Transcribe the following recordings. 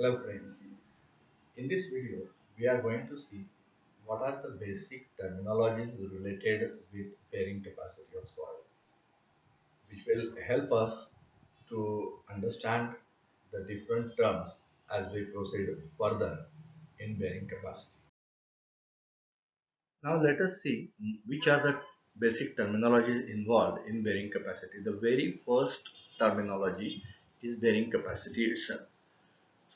Hello friends, in this video we are going to see what are the basic terminologies related with bearing capacity of soil, which will help us to understand the different terms as we proceed further in bearing capacity. Now let us see which are the basic terminologies involved in bearing capacity. The very first terminology is bearing capacity itself.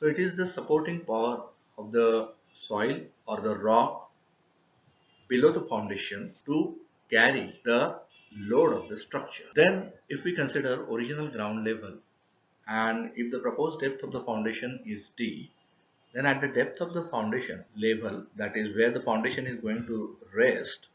So it is the supporting power of the soil or the rock below the foundation to carry the load of the structure. Then if we consider original ground level and if the proposed depth of the foundation is D, then at the depth of the foundation level, that is where the foundation is going to rest,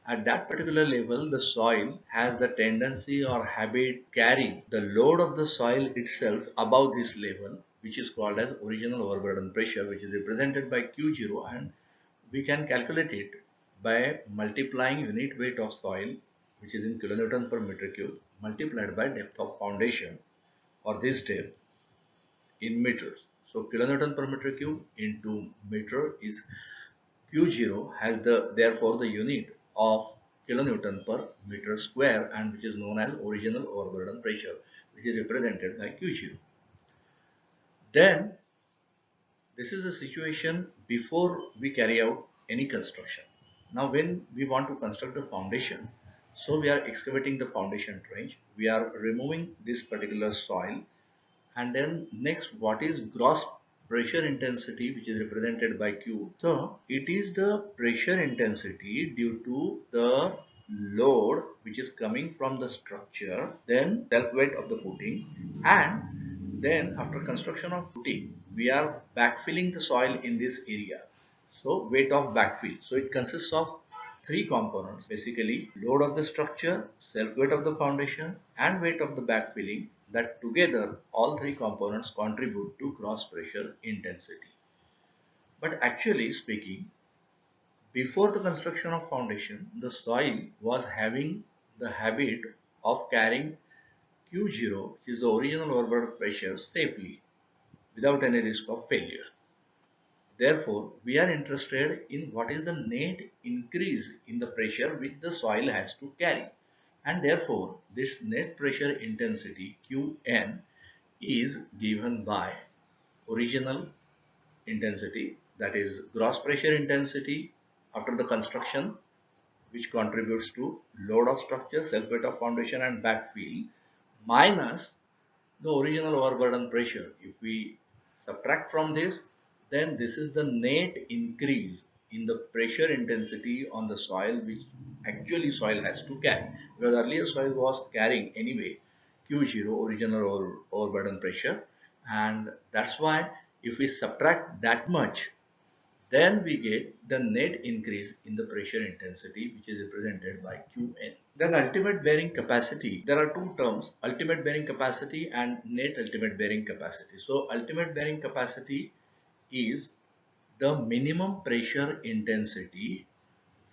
at that particular level the soil has the tendency or habit carry the load of the soil itself above this level, which is called as original overburden pressure, which is represented by Q0, and we can calculate it by multiplying unit weight of soil, which is in kilonewton per meter cube, multiplied by depth of foundation or this depth in meters. So kilonewton per meter cube into meter is Q0 has therefore the unit of kilonewton per meter square, and which is known as original overburden pressure, which is represented by Q0. Then this is the situation before we carry out any construction. Now when we want to construct the foundation, so we are excavating the foundation trench, we are removing this particular soil, and then next what is gross pressure intensity, which is represented by Q. So it is the pressure intensity due to the load which is coming from the structure, then self weight of the footing, and then after construction of footing we are backfilling the soil in this area. So weight of backfill, so it consists of three components, basically load of the structure, self weight of the foundation, and weight of the backfilling, that together all three components contribute to gross pressure intensity. But actually speaking, before the construction of foundation, the soil was having the habit of carrying Q0, which is the original overburden pressure, safely without any risk of failure. Therefore, we are interested in what is the net increase in the pressure which the soil has to carry. And therefore, this net pressure intensity Qn is given by original intensity, that is gross pressure intensity after the construction, which contributes to load of structure, self weight of foundation and backfill, minus the original overburden pressure. If we subtract from this, then this is the net increase in the pressure intensity on the soil which actually soil has to carry, because earlier soil was carrying anyway Q0, original overburden pressure, and that's why if we subtract that much, then we get the net increase in the pressure intensity, which is represented by Qn. Then ultimate bearing capacity. There are two terms, ultimate bearing capacity and net ultimate bearing capacity. So ultimate bearing capacity is the minimum pressure intensity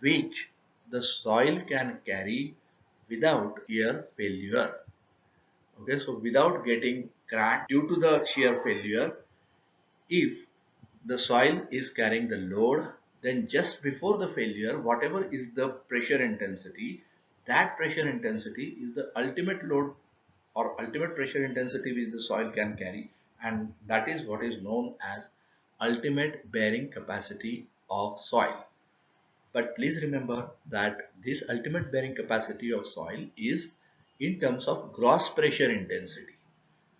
which the soil can carry without shear failure. Okay, so without getting cracked due to the shear failure, if the soil is carrying the load, then just before the failure, whatever is the pressure intensity, that pressure intensity is the ultimate load or ultimate pressure intensity which the soil can carry, and that is what is known as ultimate bearing capacity of soil. But please remember that this ultimate bearing capacity of soil is in terms of gross pressure intensity,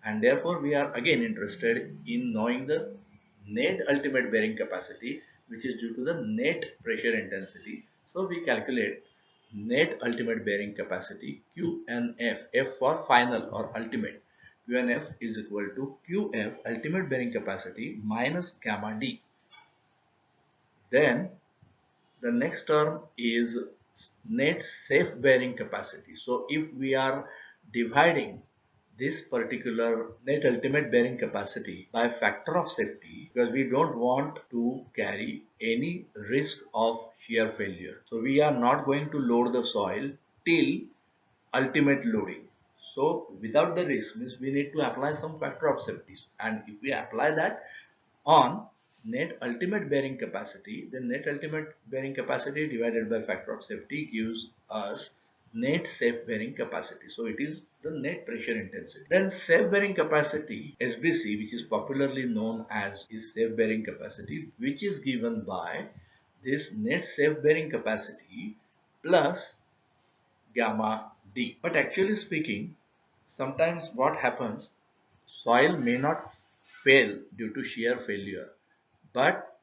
and therefore we are again interested in knowing the net ultimate bearing capacity, which is due to the net pressure intensity. So we calculate net ultimate bearing capacity QNF, F for final or ultimate. QNF is equal to QF ultimate bearing capacity minus gamma D. Then the next term is net safe bearing capacity. So if we are dividing this particular net ultimate bearing capacity by factor of safety, because we don't want to carry any risk of shear failure, so we are not going to load the soil till ultimate loading. So without the risk means we need to apply some factor of safety, and if we apply that, on net ultimate bearing capacity. The net ultimate bearing capacity divided by factor of safety gives us net safe bearing capacity. So it is the net pressure intensity. Then safe bearing capacity SBC, which is popularly known as is safe bearing capacity, which is given by this net safe bearing capacity plus gamma D. But actually speaking, sometimes what happens, soil may not fail due to shear failure, but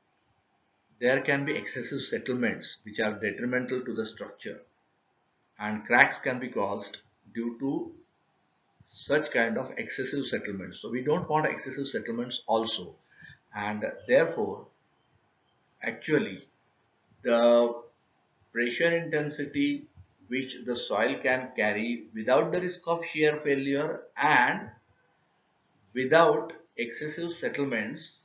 there can be excessive settlements which are detrimental to the structure, and cracks can be caused due to such kind of excessive settlements. So we don't want excessive settlements also, and therefore actually the pressure intensity which the soil can carry without the risk of shear failure and without excessive settlements,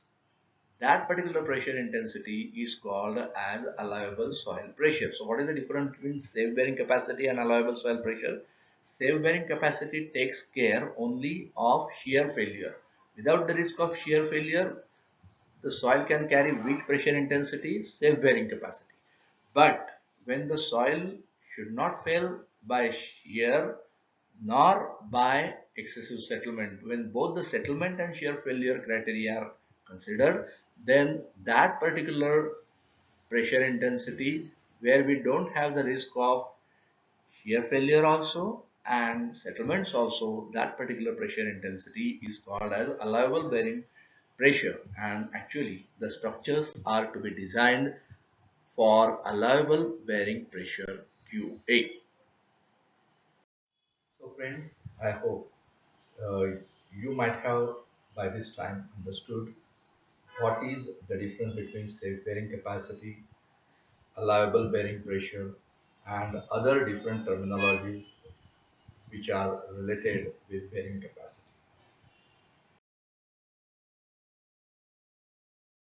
that particular pressure intensity is called as allowable soil pressure. So what is the difference between safe bearing capacity and allowable soil pressure? Safe bearing capacity takes care only of shear failure. Without the risk of shear failure, the soil can carry which pressure intensity? Safe bearing capacity. But when the soil should not fail by shear nor by excessive settlement, when both the settlement and shear failure criteria are considered, then that particular pressure intensity where we don't have the risk of shear failure also and settlements also, that particular pressure intensity is called as allowable bearing pressure, and actually the structures are to be designed for allowable bearing pressure QA. So friends, I hope uh, you might have by this time understood what is the difference between safe bearing capacity, allowable bearing pressure, and other different terminologies which are related with bearing capacity.